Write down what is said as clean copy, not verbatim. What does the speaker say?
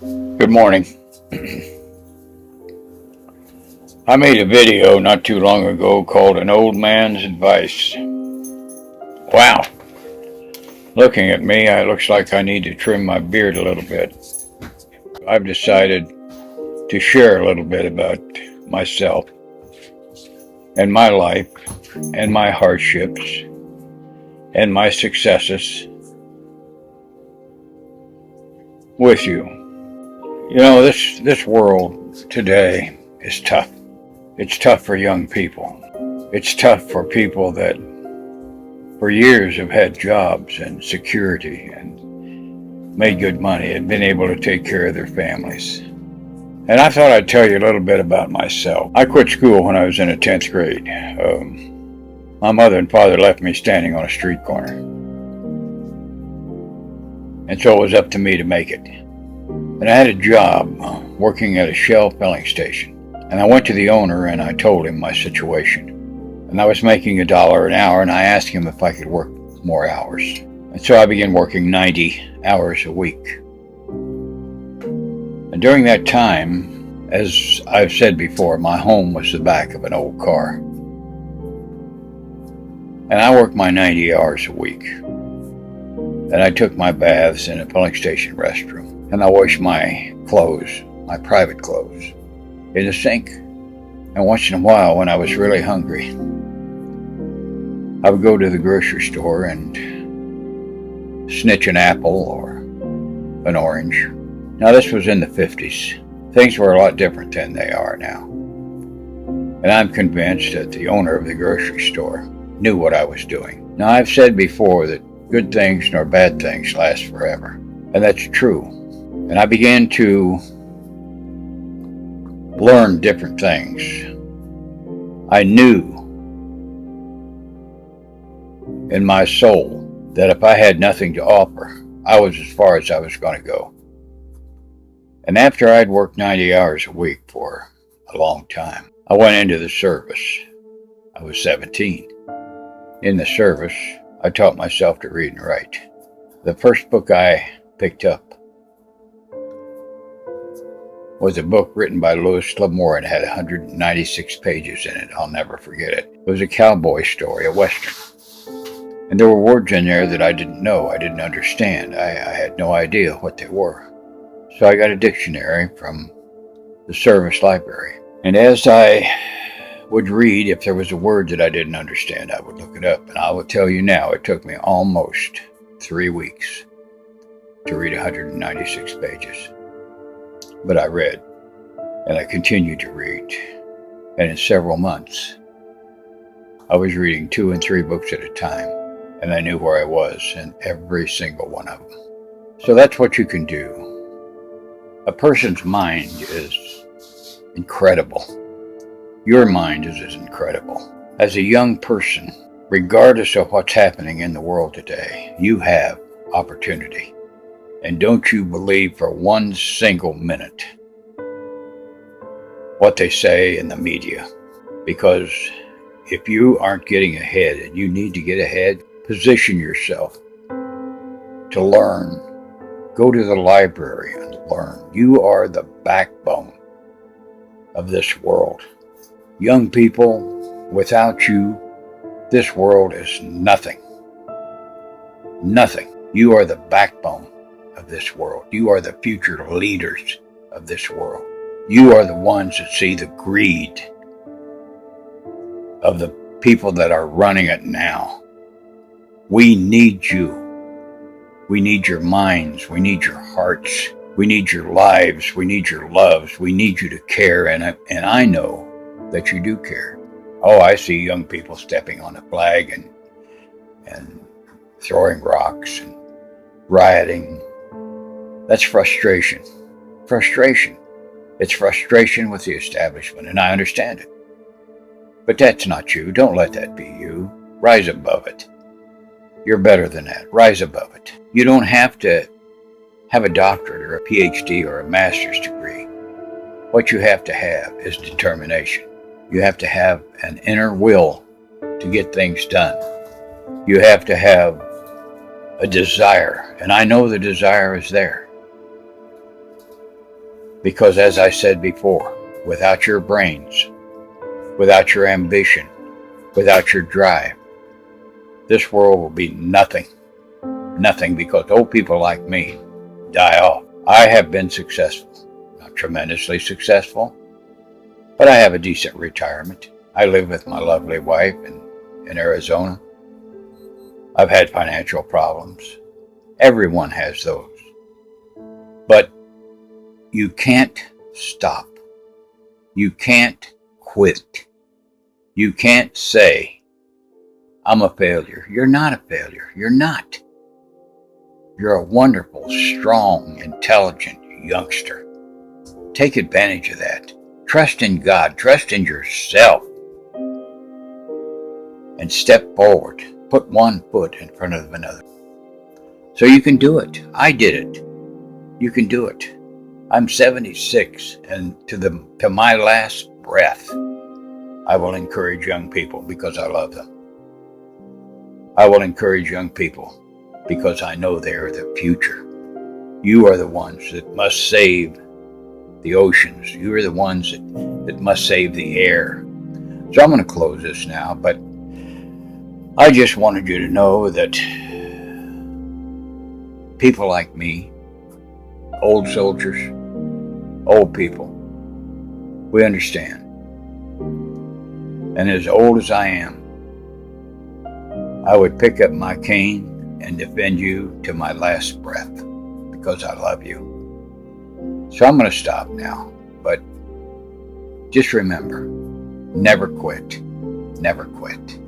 Good morning. I made a video not too long ago called An Old Man's Advice. Wow. Looking at me, it looks like I need to trim my beard a little bit. I've decided to share a little bit about myself and my life and my hardships and my successes with you. You know, this world today is tough. It's tough for young people. It's tough for people that for years have had jobs and security and made good money and been able to take care of their families. And I thought I'd tell you a little bit about myself. I quit school when I was in the 10th grade. My mother and father left me standing on a street corner. And so it was up to me to make it. And I had a job working at a Shell filling station. And I went to the owner and I told him my situation. And I was making $1 an hour, and I asked him if I could work more hours. And so I began working 90 hours a week. And during that time, as I've said before, my home was the back of an old car. And I worked my 90 hours a week. And I took my baths in a filling station restroom. And I washed my clothes, my private clothes, in the sink. And once in a while, when I was really hungry, I would go to the grocery store and snitch an apple or an orange. Now, this was in the 50s. Things were a lot different than they are now. And I'm convinced that the owner of the grocery store knew what I was doing. Now, I've said before that good things nor bad things last forever. And that's true. And I began to learn different things. I knew in my soul that if I had nothing to offer, I was as far as I was going to go. And after I'd worked 90 hours a week for a long time, I went into the service. I was 17. In the service, I taught myself to read and write. The first book I picked up was a book written by Lewis Lamore and had 196 pages in it. I'll never forget it. It was a cowboy story, a western. And there were words in there that I didn't know, I didn't understand. I had no idea what they were. So I got a dictionary from the service library. And as I would read, if there was a word that I didn't understand, I would look it up. And I will tell you now, it took me almost 3 weeks to read 196 pages. But I read, and I continued to read. And in several months, I was reading 2 and 3 books at a time. And I knew where I was in every single one of them. So that's what you can do. A person's mind is incredible. Your mind is as incredible. As a young person, regardless of what's happening in the world today, you have opportunity. And don't you believe for one single minute what they say in the media. Because if you aren't getting ahead and you need to get ahead, position yourself to learn. Go to the library and learn. You are the backbone of this world. Young people, without you, this world is nothing. Nothing. You are the backbone of this world. You are the future leaders of this world. You are the ones that see the greed of the people that are running it now. We need you. We need your minds. We need your hearts. We need your lives. We need your loves. We need you to care. And I know that you do care. Oh, I see young people stepping on a flag and throwing rocks and rioting. That's frustration. Frustration. It's frustration with the establishment, and I understand it. But that's not you. Don't let that be you. Rise above it. You're better than that. Rise above it. You don't have to have a doctorate or a PhD or a master's degree. What you have to have is determination. You have to have an inner will to get things done. You have to have a desire, and I know the desire is there. Because as I said before, without your brains, without your ambition, without your drive, this world will be nothing. Nothing, because old people like me die off. I have been successful. Not tremendously successful, but I have a decent retirement. I live with my lovely wife in Arizona. I've had financial problems. Everyone has those. But you can't stop. You can't quit. You can't say, I'm a failure. You're not a failure. You're not. You're a wonderful, strong, intelligent youngster. Take advantage of that. Trust in God. Trust in yourself. And step forward. Put one foot in front of another. So you can do it. I did it. You can do it. I'm 76, and to my last breath, I will encourage young people because I love them. I will encourage young people because I know they are the future. You are the ones that must save the oceans. You are the ones that must save the air. So I'm going to close this now, but I just wanted you to know that people like me, old soldiers, old people, we understand. And as old as I am, I would pick up my cane and defend you to my last breath because I love you. So I'm going to stop now, but just remember, never quit, never quit.